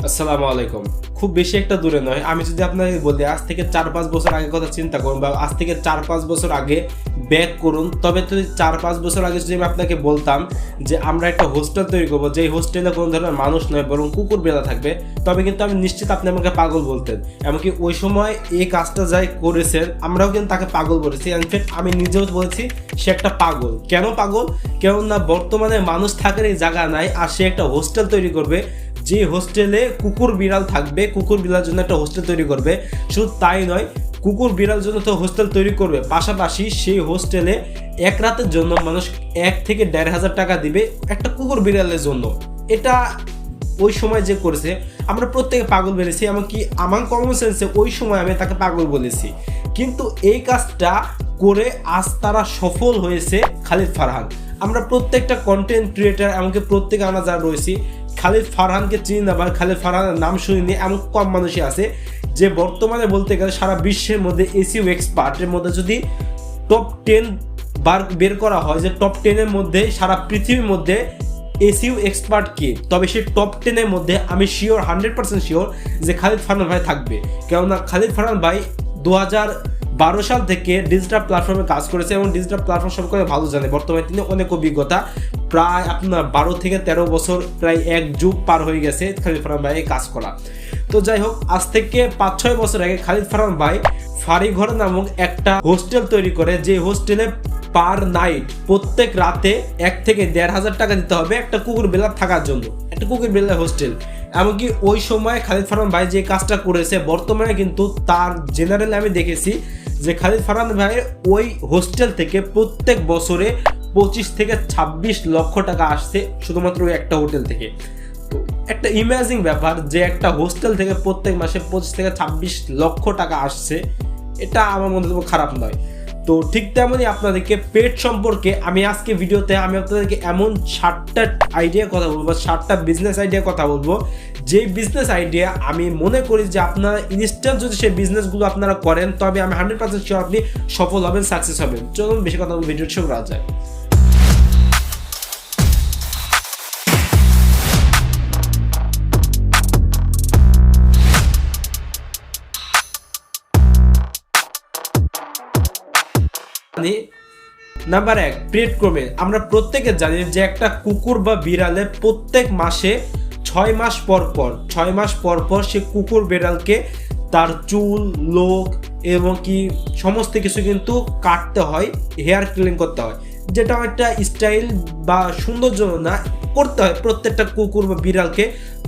আসসালামু আলাইকুম। খুব বেশি একটা দূরে নয়, আমি যদি আপনাকে বলি আজ থেকে 4-5 বছর আগে কথা চিন্তা করুন, বা আজ থেকে 4-5 বছর আগে ব্যাক করুন, তবে যদি 4-5 বছর আগে যদি আমি আপনাকে বলতাম যে আমরা একটা হোস্টেল তৈরি করবো, যে হোস্টেলে কোনো ধরনের মানুষ নয় বরং কুকুর বেলা থাকবে, তবে কিন্তু আমি নিশ্চিত আপনি আমাকে পাগল বলতেন। এমনকি ওই সময় এই কাজটা যাই করেছেন আমরাও কিন্তু তাকে পাগল বলেছি। ইনফ্যাক্ট আমি নিজেও বলেছি সে একটা পাগল। কেন পাগল? কেননা বর্তমানে মানুষ থাকার এই জায়গা নাই, আর সে একটা হোস্টেল তৈরি করবে, যে হোস্টেলে কুকুর বিড়াল থাকবে, কুকুর বিড়ালের জন্য একটা হোস্টেল তৈরি করবে। শুধু তাই নয়, কুকুর বিড়ালের জন্য তো হোস্টেল তৈরি করবে, পাশাপাশি সেই হোস্টেলে এক রাতের জন্য মানুষ 1 থেকে 1,500 টাকা দিবে একটা কুকুর বিড়ালের জন্য। এটা ওই সময় যে করেছে আমরা প্রত্যেকে পাগল বলেছি, এমনকি আমার কমন সেন্সে ওই সময় আমি তাকে পাগল বলেছি। কিন্তু এই কাজটা করে আজ তারা সফল হয়েছে খালিদ ফারহান। আমরা প্রত্যেকটা কন্টেন্ট ক্রিয়েটার, এমনকি প্রত্যেকে আমরা যারা রয়েছি, খালিদ ফারহানকে চিনি না বা খালিদ ফারহানের নাম শুনিনি এমন কম মানুষই আছে, যে বর্তমানে বলতে গেলে সারা বিশ্বের মধ্যে এসইও এক্সপার্টের মধ্যে যদি টপ 10 বার বের করা হয় যে টপ 10-এর মধ্যে সারা পৃথিবীর মধ্যে এসইও এক্সপার্ট কে, তবে সেই টপ 10-এর মধ্যে আমি শিওর 100% শিওর যে খালিদ ফারহান ভাই থাকবে। কেননা খালিদ ফারহান ভাই 2012 সাল থেকে ডিজিটাল প্ল্যাটফর্মে কাজ করেছে এবং ডিজিটাল প্ল্যাটফর্ম সম্পর্কে ভালো জানে। বর্তমানে তিনি অনেক অভিজ্ঞতা, প্রায় আপনার 12 থেকে 13 বছর, প্রায় 1 যুগ পার হয়ে গেছে খালিদ ফারহান ভাই কাজ করা। তো যাই হোক, আজ থেকে 5-6 বছর আগে খালিদ ফারহান ভাই ফারিঘর নামক একটা হোস্টেল তৈরি করে, যে হোস্টেলে পার নাইট প্রত্যেক রাতে 1 থেকে 1,500 টাকা দিতে হবে একটা কুকুর বেলা থাকার জন্য, একটা কুকুর বেলা হোস্টেল। এমনকি ওই সময় খালিদ ফারহান ভাই যে কাজটা করেছে, বর্তমানে কিন্তু তার জেনারেল আমি দেখেছি যে খালিদ ফারহান ভাইয়ের ওই হোস্টেল থেকে প্রত্যেক বছরে 25 থেকে 26 লক্ষ টাকা আসছে শুধুমাত্র ওই একটা হোটেল থেকে। তো একটা ইমেজিং ব্যাপার যে একটা হোস্টেল থেকে প্রত্যেক মাসে 25 থেকে 26 লক্ষ টাকা আসছে, এটা আমার মনে হয় খারাপ নয়। তো ঠিক তেমনই আপনাদেরকে পেট সম্পর্কে আমি আজকে ভিডিওতে আমি আপনাদেরকে এমন 7টা আইডিয়া কথা বলবো, 7টা বিজনেস আইডিয়া কথা বলবো, যে বিজনেস আইডিয়া আমি মনে করি যে আপনারা ইনস্ট্যান্ট যদি সেই বিজনেসগুলো আপনারা করেন, তবে আমি 100% শিওর আপনি সফল হবেন, সাকসেস হবেন। চলুন বেশি কথা ভিডিও শুরু করা যায়। Number 1, breed grooming. আমরা প্রত্যেকে জানি যে একটা কুকুর বা বিড়ালে প্রত্যেক মাসে 6 মাস পর পর সে কুকুর বিড়ালকে তার চুল, লোক এবং কি সমস্ত কিছু কিন্তু কাটতে হয়, হেয়ার ক্লিন করতে হয়, যেটা একটা স্টাইল বা সৌন্দর্য না, করতে হয়। প্রত্যেকটা কুকুর বা বিড়ালকে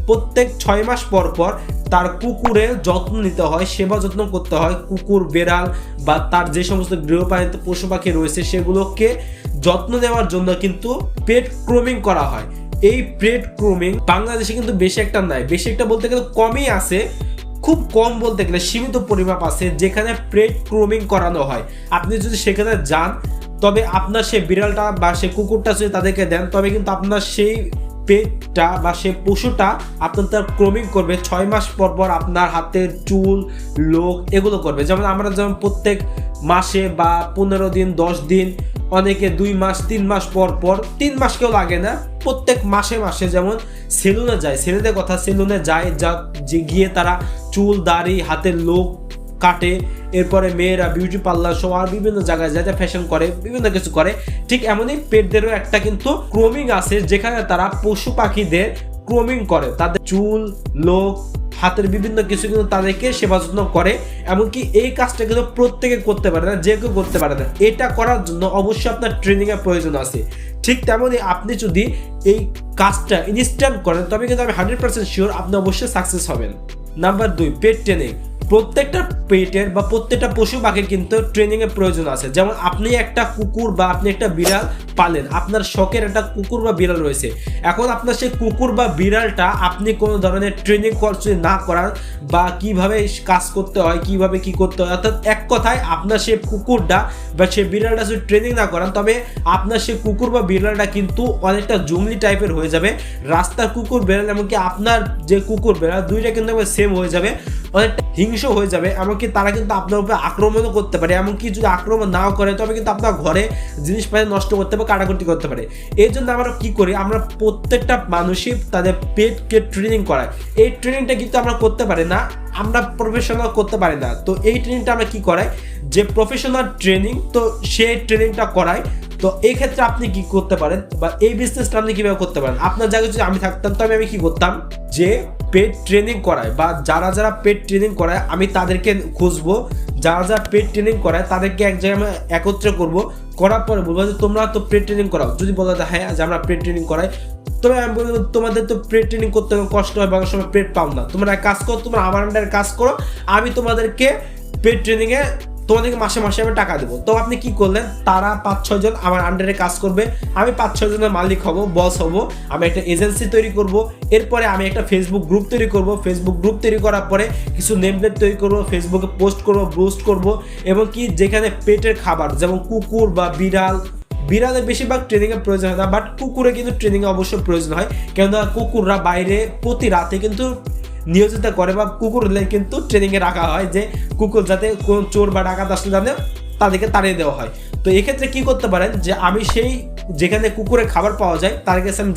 প্রত্যেক 6 মাস পর পর তার কুকুরের যত্ন নিতে হয়, সেবা যত্ন করতে হয়। কুকুর, বেড়াল বা তার যে সমস্ত গৃহপালিত পশু পাখি রয়েছে সেগুলোকে যত্ন নেওয়ার জন্য কিন্তু পেট গ্রুমিং করা হয়। এই পেট গ্রুমিং বাংলাদেশে কিন্তু বেশি একটা নাই, বেশি একটা বলতে গেলে কমই আছে, খুব কম বলতে গেলে সীমিত পরিমাপ আছে যেখানে পেট গ্রুমিং করানো হয়। আপনি যদি সেখানে যান, তবে আপনার সেই বিড়ালটা বা সেই কুকুরটা যদি তাদেরকে দেন, তবে কিন্তু আপনার সেই পেটটা বা সেই পশুটা আপনার তার গ্রুমিং করবে। 6 মাস পর পর আপনার হাতের চুল, লোক এগুলো করবে। যেমন আমরা যেমন প্রত্যেক মাসে বা 15 দিন, 10 দিন, অনেকে 2 মাস, 3 মাস পর পর, 3 মাস কেউ লাগে না, প্রত্যেক মাসে মাসে যেমন সেলুনে যায়, ছেলেদের কথা, সেলুনে যায়, যে গিয়ে তারা চুল, দাড়ি, হাতের লোক কাটে। এরপরে মেয়েরা বিউটি পার্লার সহ আর বিভিন্ন জায়গায় যায়, ফ্যাশন করে, বিভিন্ন কিছু করে। ঠিক এমনই পেটদেরও একটা কিন্তু গ্রুমিং আছে, যেখানে তারা পশু পাখিদের গ্রুমিং করে, তাদের চুল, লোক, হাতের বিভিন্ন কিছু কিন্তু তাদেরকে সেবা যত্ন করে। এমনকি এই কাজটা কিন্তু প্রত্যেকে করতে পারে না, যে কেউ করতে পারে না। এটা করার জন্য অবশ্যই আপনার ট্রেনিং এর প্রয়োজন আছে। ঠিক তেমনই আপনি যদি এই কাজটা ইনস্ট্যান্ট করেন, তবে কিন্তু আমি 100% শিওর আপনি অবশ্যই সাকসেস হবেন। নাম্বার 2, পেট ট্রেনিং। প্রত্যেকটা পেটের বা প্রত্যেকটা পশু পাখির কিন্তু ট্রেনিং এর প্রয়োজন আছে। যেমন আপনি একটা কুকুর বা আপনি একটা বিড়াল পালেন, আপনার শখের একটা কুকুর বা বিড়াল রয়েছে। এখন আপনার সেই কুকুর বা বিড়ালটা আপনি কোনো ধরনের ট্রেনিং কোর্স না করার, বা কিভাবে কাজ করতে হয়, কিভাবে কি করতে হয়, অর্থাৎ এক কথায় আপনার সেই কুকুরটা বা সেই বিড়ালটা যদি ট্রেনিং না করান, তবে আপনার সেই কুকুর বা বিড়ালটা কিন্তু অনেকটা জঙ্গলি টাইপের হয়ে যাবে। রাস্তার কুকুর বিড়াল এমনকি আপনার যে কুকুর বিড়াল, দুইটা কিন্তু সেম হয়ে যাবে, অনেকটা হিংস্র হয়ে যাবে, এমনকি তারা কিন্তু আপনার উপরে আক্রমণও করতে পারে। এমনকি যদি আক্রমণ নাও করে তবে কিন্তু আপনার ঘরে জিনিসপত্র নষ্ট করতে পারে, কাটাকুটি করতে পারে। এই জন্য আমরা কি করি, আমরা প্রত্যেকটা মানুষই তাদের পেটকে ট্রেনিং করাই। এই ট্রেনিংটা কিন্তু আমরা করতে পারি না, আমরা প্রফেশনাল করতে পারি না। তো এই ট্রেনিংটা আমরা কি করাই, যে প্রফেশনাল ট্রেনিং, তো সেই ট্রেনিংটা করাই। তো এই ক্ষেত্রে আপনি কি করতে পারেন, বা এই বিজনেসটা আপনি কিভাবে করতে পারেন। আপনার জায়গায় যদি আমি থাকতাম তবে আমি কি করতাম, যে পেড ট্রেনিং করায় বা যারা যারা পেড ট্রেনিং করায় আমি তাদেরকে খুঁজবো, যারা যারা পেড ট্রেনিং করায় তাদেরকে এক জায়গায় আমি একত্রে করবো, করার পরে বলবো যে তোমরা তো পেড ট্রেনিং করাও। যদি বলা যায় হ্যাঁ যে আমরা পেড ট্রেনিং করাই, তবে আমি বলবো তোমাদের তো পেড ট্রেনিং করতে কষ্ট হয় বা অনেক সময় পেড পাও না, তোমরা কাজ করো, তোমরা আমার আন্ডারে কাজ করো, আমি তোমাদেরকে পেড ট্রেনিংয়ে তোমাদেরকে মাসে মাসে আমি টাকা দেবো। তো আপনি কি করলেন, তারা 5-6 জন আমার আন্ডারে কাজ করবে, আমি 5-6 জনের মালিক হব, বস হব, আমি একটা এজেন্সি তৈরি করব। এরপরে আমি একটা ফেসবুক গ্রুপ তৈরি করব, ফেসবুক গ্রুপ তৈরি করার পরে কিছু নেমপ্লেট তৈরি করব, ফেসবুকে পোস্ট করব, বুস্ট করব, এবং কি যেখানে পেটের খাবার যেমন কুকুর বা বিড়ালের বেশিরভাগ ট্রেনিংয়ের প্রয়োজন হয় না, বাট কুকুরে কিন্তু ট্রেনিংয়ে অবশ্যই প্রয়োজন হয়, কেননা কুকুররা বাইরে প্রতি রাতে কিন্তু নিয়োজিত করে, বা কুকুরলে কিন্তু ট্রেনিংয়ে রাখা হয়, যে কুকুর যাতে কোন চোর বা ডাকাত আসলে জানে তাদেরকে তাড়িয়ে দেওয়া হয়। তো এক্ষেত্রে কি করতে পারেন, যে আমি সেই যেখানে কুকুরের খাবার পাওয়া যায় তার কাছে আমি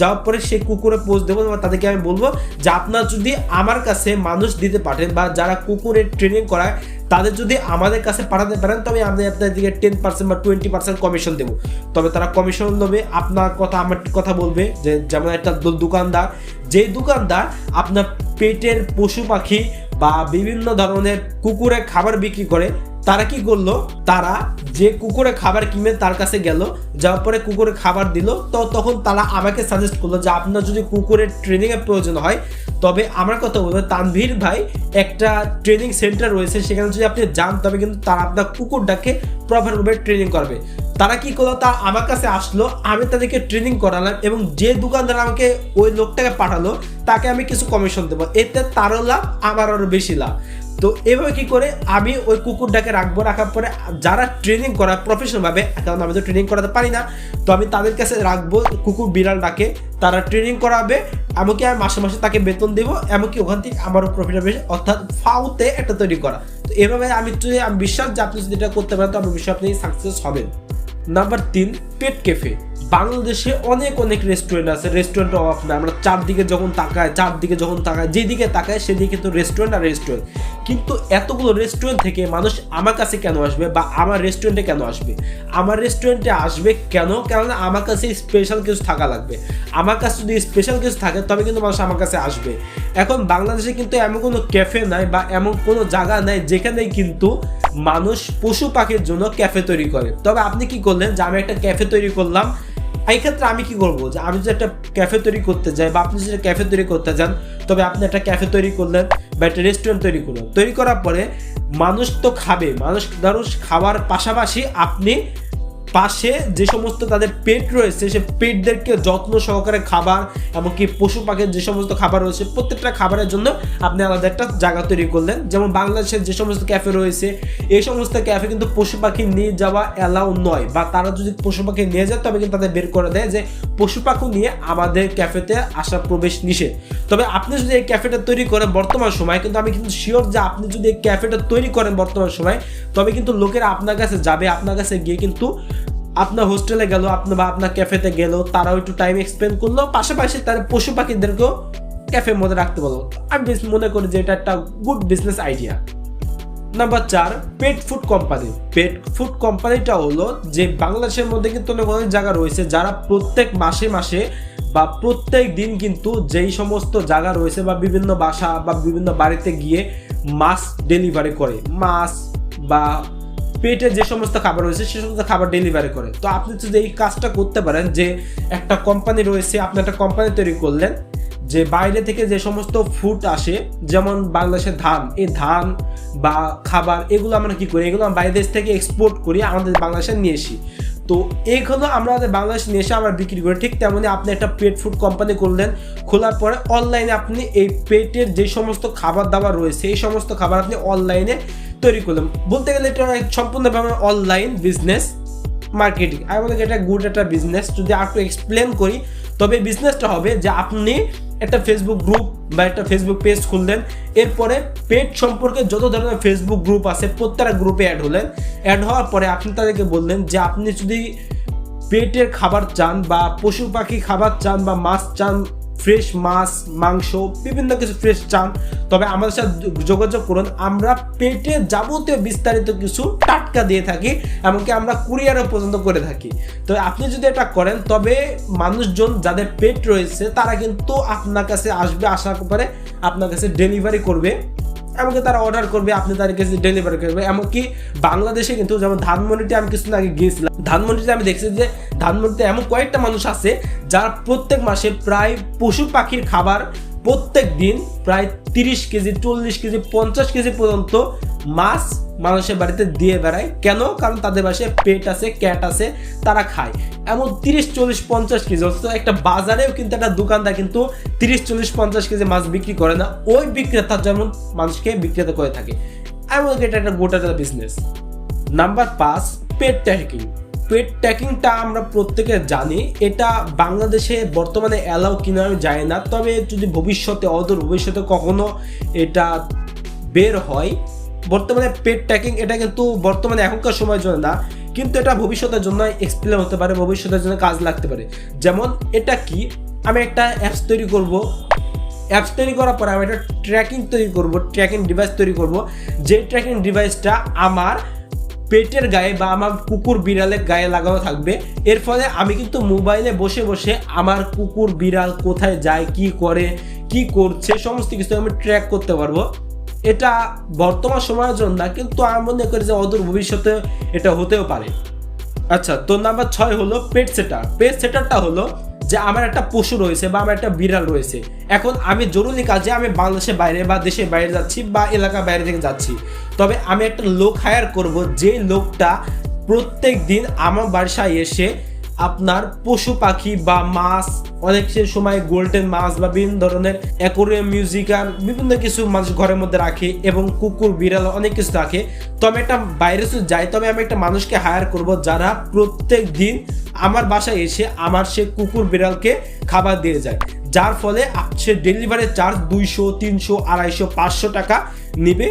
যাওয়ার পরে সেই কুকুরে পোস্ট দেবো, বা তাদেরকে আমি বলবো যে আপনারা যদি আমার কাছে মানুষ দিতে পারেন, বা যারা কুকুরের ট্রেনিং করায় তাদের যদি আমাদের কাছে পাঠাতে পারেন, তবে আমি আপনাদেরকে 10% বা 20% কমিশন দেবো। তবে তারা কমিশন নেবে, আপনার কথা আমার কথা বলবে, যে যেমন একটা দোকানদার, যেই দোকানদার আপনার পেটের পশু পাখি বা বিভিন্ন ধরনের কুকুরের খাবার বিক্রি করে, তারা কি করলো, তারা যে কুকুরের খাবার কিনে তার কাছে গেল, যাওয়ার পরে কুকুরের খাবার দিল। তো তখন তারা আমাকে সাজেস্ট করলো যে আপনার যদি কুকুরের ট্রেনিংয়ের প্রয়োজন হয়, তবে আমার কথা বলবো তানভীর ভাই একটা ট্রেনিং সেন্টার রয়েছে, সেখানে যদি আপনি যান তবে কিন্তু তারা আপনার কুকুরটাকে প্রপারভাবে ট্রেনিং করবে। তারা কি করলো, তা আমার কাছে আসলো, আমি তাদেরকে ট্রেনিং করালাম, এবং যে দোকানদার আমাকে ওই লোকটাকে পাঠালো তাকে আমি কিছু কমিশন দেবো, এতে তারও লাভ, আমার আরও বেশি লাভ। তো এভাবে কি করে আমি ওই কুকুরটাকে রাখার পরে যারা ট্রেনিং করায় প্রফেশনালভাবে, কারণ আমি তো ট্রেনিং করাতে পারি না, তো আমি তাদের কাছে রাখবো কুকুর বিড়ালটাকে, তারা ট্রেনিং করাবে, এমনকি আমি মাসে মাসে তাকে বেতন দেবো, এমনকি ওখান থেকে আমারও প্রফিট হবে, অর্থাৎ ফাউতে একটা তৈরি করা। তো এভাবে আমি বিশ্বাস যে আপনি যদি এটা করতে পারেন তো আমি বিশ্বাস আপনি সাকসেস হবেন। নাম্বার 3, পেট ক্যাফে। বাংলাদেশে অনেক রেস্টুরেন্ট আছে, রেস্টুরেন্টের অভাব না। আমরা চারদিকে যখন তাকাই যেদিকে তাকায় সেদিকে কিন্তু রেস্টুরেন্ট আর রেস্টুরেন্ট। কিন্তু এতগুলো রেস্টুরেন্ট থেকে মানুষ আমার কাছে কেন আসবে, বা আমার রেস্টুরেন্টে কেন আসবে? আমার রেস্টুরেন্টে আসবে কেন? কেননা আমার কাছে স্পেশাল কিছু থাকা লাগবে। আমার কাছে যদি স্পেশাল কিছু থাকে তবে কিন্তু মানুষ আমার কাছে আসবে। এখন বাংলাদেশে কিন্তু এমন কোনো ক্যাফে নাই, বা এমন কোনো জায়গা নাই যেখানে কিন্তু মানুষ পশু পাখির জন্য ক্যাফে তৈরি করে। তবে আপনি কি করলেন, যে আমি একটা ক্যাফে তৈরি করলাম, এই ক্ষেত্রে আমি কি করবো, যে আমি যদি একটা ক্যাফে তৈরি করতে যাই, বা আপনি যদি ক্যাফে তৈরি করতে যান, তবে আপনি একটা ক্যাফে তৈরি করলেন বা একটা রেস্টুরেন্ট তৈরি করলেন, তৈরি করার পরে মানুষ তো খাবে, মানুষ খাওয়ার পাশাপাশি আপনি পাশে যে সমস্ত তাদের পেট রয়েছে সে পেটদেরকে যত্ন সহকারে খাবার, এমনকি পশু পাখির যে সমস্ত খাবার রয়েছে প্রত্যেকটা খাবারের জন্য আপনি আলাদা একটা জায়গা তৈরি করলেন। যেমন বাংলাদেশের যে সমস্ত ক্যাফে রয়েছে এই সমস্ত ক্যাফে কিন্তু পশু পাখি নিয়ে যাওয়া অ্যালাউ নয়, বা তারা যদি পশু পাখি নিয়ে যায় তবে কিন্তু তাদের বের করে দেয় যে পশু পাখি নিয়ে আমাদের ক্যাফেতে আসা প্রবেশ নিষেধ। তবে আপনি যদি এই ক্যাফেটা তৈরি করেন বর্তমান সময়, কিন্তু আমি কিন্তু শিওর যে আপনি যদি এই ক্যাফেটা তৈরি করেন বর্তমান সময়, তবে কিন্তু লোকেরা আপনার কাছে যাবে, আপনার কাছে গিয়ে কিন্তু আপনার হোস্টেলে গেল, বা আপনার ক্যাফেতে গেল, তারাও একটু টাইম এক্সপেন্ড করলো, পাশাপাশি তার পশু পাখিদেরকেও ক্যাফের মধ্যে রাখতে বলো। আমি মনে করি যে এটা একটা good business idea. Number 4, pet food company. Pet food কোম্পানিটা হলো যে বাংলাদেশের মধ্যে কিন্তু অনেক জায়গা রয়েছে যারা প্রত্যেক মাসে বা প্রত্যেক দিন কিন্তু যেই সমস্ত জায়গা রয়েছে বা বিভিন্ন বাসা বা বিভিন্ন বাড়িতে গিয়ে মাছ ডেলিভারি করে, মাছ বা পেটে যে সমস্ত খাবার রয়েছে সে সমস্ত খাবার ডেলিভারি করে। তো আপনি যদি এই কাজটা করতে পারেন, যে একটা কোম্পানি রয়েছে, আপনি একটা কোম্পানি তৈরি করলেন, যে বাইরে থেকে যে সমস্ত ফুড আসে, যেমন বাংলাদেশের ধান, এই ধান বা খাবার এগুলো আমরা কি করি, এগুলো আমরা বাইরের দেশ থেকে এক্সপোর্ট করি, আমাদের বাংলাদেশে নিয়ে আসি। তো এইগুলো আমরা বাংলাদেশে নিয়ে এসে আমরা বিক্রি করি। ঠিক তেমনি আপনি একটা পেট ফুড কোম্পানি করলেন, খোলার পরে অনলাইনে আপনি এই পেটের যে সমস্ত খাবার দাবার রয়েছে এই সমস্ত খাবার আপনি অনলাইনে তৈরি করলাম। বলতে গেলে এটা সম্পূর্ণভাবে অনলাইন বিজনেস মার্কেটিং। আমি বলি এটা গুড একটা বিজনেস। যদি আর একটু এক্সপ্লেন করি তবে বিজনেসটা হবে যে আপনি একটা ফেসবুক গ্রুপ বা একটা ফেসবুক পেজ খুললেন, এরপরে পেট সম্পর্কে যত ধরনের ফেসবুক গ্রুপ আছে প্রত্যেকটা গ্রুপে অ্যাড হলেন। অ্যাড হওয়ার পরে আপনি তাদেরকে বললেন যে আপনি যদি পেটের খাবার চান বা পশু পাখি খাবার চান বা মাছ চান, ফ্রেশ মাছ মাংস বিভিন্ন কিছু ফ্রেশ চান, তবে আমাদের সাথে যোগাযোগ করুন। আমরা পেটে যাবতীয় বিস্তারিত কিছু টাটকা দিয়ে থাকি, এমনকি আমরা কুরিয়ারও পর্যন্ত করে থাকি। তো আপনি যদি এটা করেন তবে মানুষজন যাদের পেট রয়েছে তারা কিন্তু আপনার কাছে আসবে, আসার পরে আপনার কাছে ডেলিভারি করবে, এমনকি তারা অর্ডার করবে, আপনি তাদের কাছে ডেলিভারি করবে। এমনকি বাংলাদেশে কিন্তু যেমন ধানমন্ডিতে আমি কিছুদিন আগে গিয়েছিলাম, ধানমন্ডিতে আমি দেখছি যে ধানমন্ডিতে এমন কয়েকটা মানুষ আছে যারা প্রত্যেক মাসে প্রায় পশু পাখির খাবার প্রত্যেক দিন প্রায় 30 কেজি 40 কেজি 50 কেজি পর্যন্ত মাছ মানুষের বাড়িতে দিয়ে বেড়ায়। কেন? কারণ তাদের বাসায় পেট আছে, ক্যাট আছে, তারা খায়। এমন 30 40 50 কেজি, অথচ একটা বাজারেও কিন্তু একটা দোকানদার কিন্তু 30 40 50 কেজি মাছ বিক্রি করে না, ওই বিক্রেতা যেমন মানুষকে বিক্রেতা করে থাকে। এমনকি এটা একটা গোটা বিজনেস। নাম্বার 5, পেট ট্র্যাকিং। পেট ট্র্যাকিংটা আমরা প্রত্যেকে জানি, এটা বাংলাদেশে বর্তমানে অ্যালাউ কিনা আমি জানি না, তবে যদি ভবিষ্যতে অদূর ভবিষ্যতে কখনো এটা বের হয়, বর্তমানে পেট ট্র্যাকিং এটা কিন্তু বর্তমানে এখনকার সময়ের জন্য না, কিন্তু এটা ভবিষ্যতের জন্য এক্সপ্লেন হতে পারে, ভবিষ্যতের জন্য কাজ লাগতে পারে। যেমন এটা কি, আমি একটা অ্যাপস তৈরি করব, অ্যাপস তৈরি করার পরে আমি একটা ট্র্যাকিং তৈরি করব, ট্র্যাকিং ডিভাইস তৈরি করব, যে ট্র্যাকিং ডিভাইসটা আমার পেটের গায়ে বা আমার কুকুর বিড়ালের গায়ে লাগানো থাকবে। এর ফলে আমি কিন্তু মোবাইলে বসে বসে আমার কুকুর বিড়াল কোথায় যায়, কি করে, কি করছে, সমস্ত কিছু আমি ট্র্যাক করতে পারবো। এটা বর্তমান সময়ের জন্য না, কিন্তু আমি মনে করি যে অদূর ভবিষ্যতে এটা হতেও পারে। আচ্ছা, তো নাম্বার 6 হলো পেট সেটার। পেট সেটারটা হলো যে আমার একটা পশু রয়েছে বা আমার একটা বিড়াল রয়েছে, এখন আমি জরুরি কাজে আমি বাংলাদেশের বাইরে বা দেশের বাইরে যাচ্ছি বা এলাকার বাইরে থেকে যাচ্ছি, তবে আমি একটা লোক হায়ার করব, যে লোকটা প্রত্যেক দিন আমার বাসায় এসে আপনার পশু পাখি বা মাছ, অনেক সময় গোল্ডেন মাছ বা বিভিন্ন ধরনের অ্যাকোরিয়াম মিউজিকাল বিভিন্ন কিছু মানুষ ঘরের মধ্যে রাখে এবং কুকুর বিড়াল অনেক কিছু রাখে। তো আমি একটা বাইরে যদি যাই, তবে আমি একটা মানুষকে হায়ার করব যারা প্রত্যেক দিন আমার বাসায় এসে আমার সে কুকুর বিড়ালকে খাবার দিয়ে যায়, যার ফলে সে ডেলিভারি চার্জ 200 300 250 500 টাকা নেবে।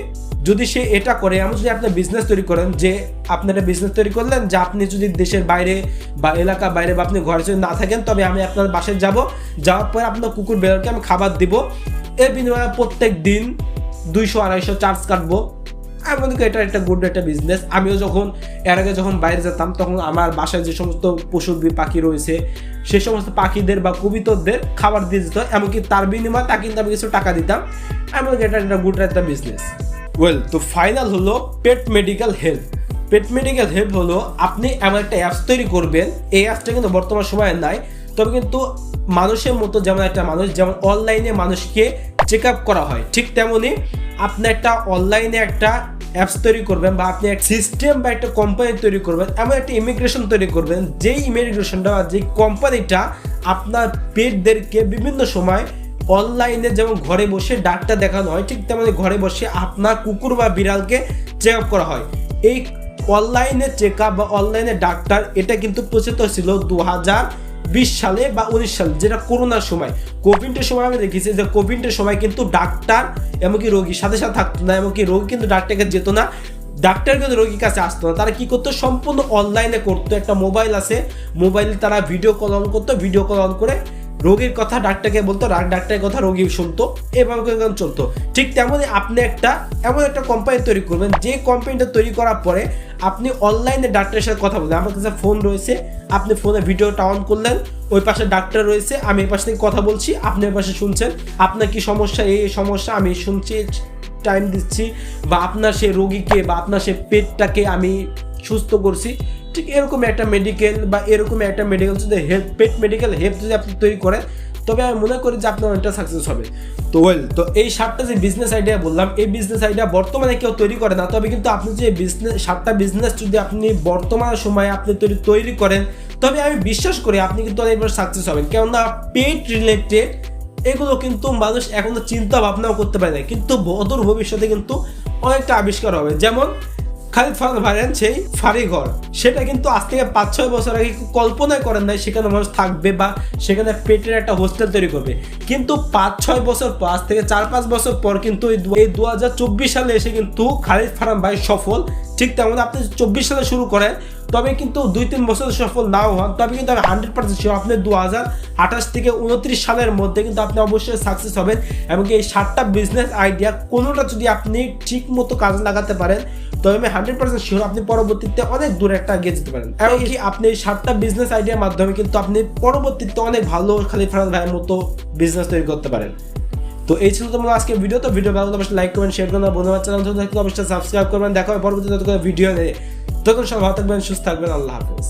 যদি সে এটা করে, এমন যদি আপনি বিজনেস তৈরি করেন, যে আপনি একটা বিজনেস তৈরি করলেন যে আপনি যদি দেশের বাইরে বা এলাকার বাইরে বা আপনি ঘরে যদি না থাকেন, তবে আমি আপনার বাসায় যাওয়ার পর আপনার কুকুর বিড়ালকে আমি খাবার দিব, এর বিনিময়ে প্রত্যেক দিন 200 250 চার্জ কাটবো। আমি মনে করি এটা একটা গুড একটা বিজনেস। আমিও যখন এর আগে যখন বাইরে যেতাম, তখন আমার বাসায় যে সমস্ত পশু পাখি রয়েছে সে সমস্ত পাখিদের বা কবুতরদের খাবার দিয়ে দিত, এমনকি তার বিনিময়ে তাকে কিন্তু আমি কিছু টাকা দিতাম। আমি মনে করি এটা একটা গুড একটা বিজনেস। ওয়েল, তো ফাইনাল হলো পেট মেডিকেল হেল্প। পেট মেডিকেল হেল্প হলো আপনি এমন একটা অ্যাপস তৈরি করবেন, এই অ্যাপসটা কিন্তু বর্তমান সময়ে নাই, তবে কিন্তু মানুষের মতো যেমন একটা মানুষ যেমন অনলাইনে মানুষকে চেক আপ করা হয়, ঠিক তেমনই আপনি একটা অনলাইনে একটা অ্যাপস তৈরি করবেন বা আপনি একটা সিস্টেম বা একটা কোম্পানি তৈরি করবেন, এমন একটা ইমিগ্রেশন তৈরি করবেন, যেই ইমিগ্রেশনটা বা যেই কোম্পানিটা আপনার পেটদেরকে বিভিন্ন সময় অনলাইনে যেমন ঘরে বসে ডাক্তার দেখানো হয়, ঠিক তেমনি ঘরে বসে আপনার কুকুর বা বিড়ালকে চেক আপ করা হয়। এই অনলাইনে চেক আপ বা অনলাইনে ডাক্তার এটা কিন্তু প্রচলিত ছিল 2020 সালে বা 19 সালে, যেটা করোনার সময়, কোভিডের সময় আমি দেখেছি যে কোভিডের সময় কিন্তু ডাক্তার এমনকি রোগী সাথে সাথে থাকতো না, এমনকি রোগী কিন্তু ডাক্তারকে যেত না, ডাক্তার কিন্তু রোগীর কাছে আসতো না। তারা কি করতো, সম্পূর্ণ অনলাইনে করতো। একটা মোবাইল আছে, মোবাইলে তারা ভিডিও কল অন করতো, ভিডিও কল অন করে রোগীর কথা ডাক্তারকে বলতো, ডাক্তারের কথা রোগী শুনতো, এভাবে চলতো। ঠিক তেমনই আপনি এমন একটা কোম্পানি তৈরি করবেন, যে কোম্পানিটা তৈরি করার পরে আপনি অনলাইনে ডাক্তারের সাথে কথা বলবেন। আমার কাছে ফোন রয়েছে, আপনি ফোনে ভিডিওটা অন করলেন, ওই পাশে ডাক্তার রয়েছে, আমি এই পাশে থেকে কথা বলছি, আপনি এই পাশে শুনছেন, আপনার কি সমস্যা, এই সমস্যা আমি শুনছি, টাইম দিচ্ছি, বা আপনার সে রোগীকে বা আপনার সে পেটটাকে আমি সুস্থ করছি। ঠিক এরকম একটা মেডিকেল বা এরকম একটা মেডিকেল যদি হেল্প, পেট মেডিকেল হেল্প যদি আপনি তৈরি করেন, তবে আমি মনে করি যে আপনার অনেকটা সাকসেস হবে। তো এই 7টা যে বিজনেস আইডিয়া বললাম, এই বিজনেস আইডিয়া বর্তমানে কেউ তৈরি করে না, তবে কিন্তু আপনি যে 7টা বিজনেস যদি আপনি বর্তমান সময়ে আপনি তৈরি করেন, তবে আমি বিশ্বাস করি আপনি কিন্তু অনেকবার সাকসেস হবেন। কেননা পেট রিলেটেড এগুলো কিন্তু মানুষ এখনো চিন্তা ভাবনাও করতে পারে না, কিন্তু অদূর ভবিষ্যতে কিন্তু অনেকটা আবিষ্কার হবে। যেমন খালিদ ফারহান ভাইয়ের সেই ফাঁড়িঘর সেটা কিন্তু আজ থেকে 5-6 বছর আগে কল্পনাই করেন নাই সেখানে মানুষ থাকবে বা সেখানে পেটের একটা হোস্টেল তৈরি করবে। কিন্তু 5-6 বছর পর, আজ থেকে 4-5 বছর পর কিন্তু এই 2024 সালে এসে কিন্তু খালিদ ফারহান ভাই সফল। ঠিক তেমন আপনি 24 সালে শুরু করেন, তবে কিন্তু 2-3 বছর সফল নাও হন, তবে কিন্তু আমি 100% শিওর আপনি 2028 থেকে 29 সালের মধ্যে কিন্তু আপনি অবশ্যই সাকসেস হবেন। এবং এই 7টা বিজনেস আইডিয়া কোনোটা যদি আপনি ঠিক মতো কাজে লাগাতে পারেন, তবে আমি 100% শিওর আপনি পরবর্তীতে অনেক দূরে একটা এগিয়ে যেতে পারেন। এমনকি আপনি এই 7টা বিজনেস আইডিয়ার মাধ্যমে কিন্তু আপনি পরবর্তীতে অনেক ভালো খালিদ ফারহান ভাইয়ের মতো বিজনেস তৈরি করতে পারেন। তো এই ছিল তোমার আজকে ভিডিও। তো ভিডিও ভালো লাগলে অবশ্যই লাইক করবেন, শেয়ার করবেন, বন্ধু আমার চ্যানেল অবশ্যই সাবস্ক্রাইব করবেন। দেখা হবে পরবর্তীতে ভিডিও নিয়ে। তখন সব ভালো থাকবেন, সুস্থ থাকবেন। আল্লাহ হাফেজ।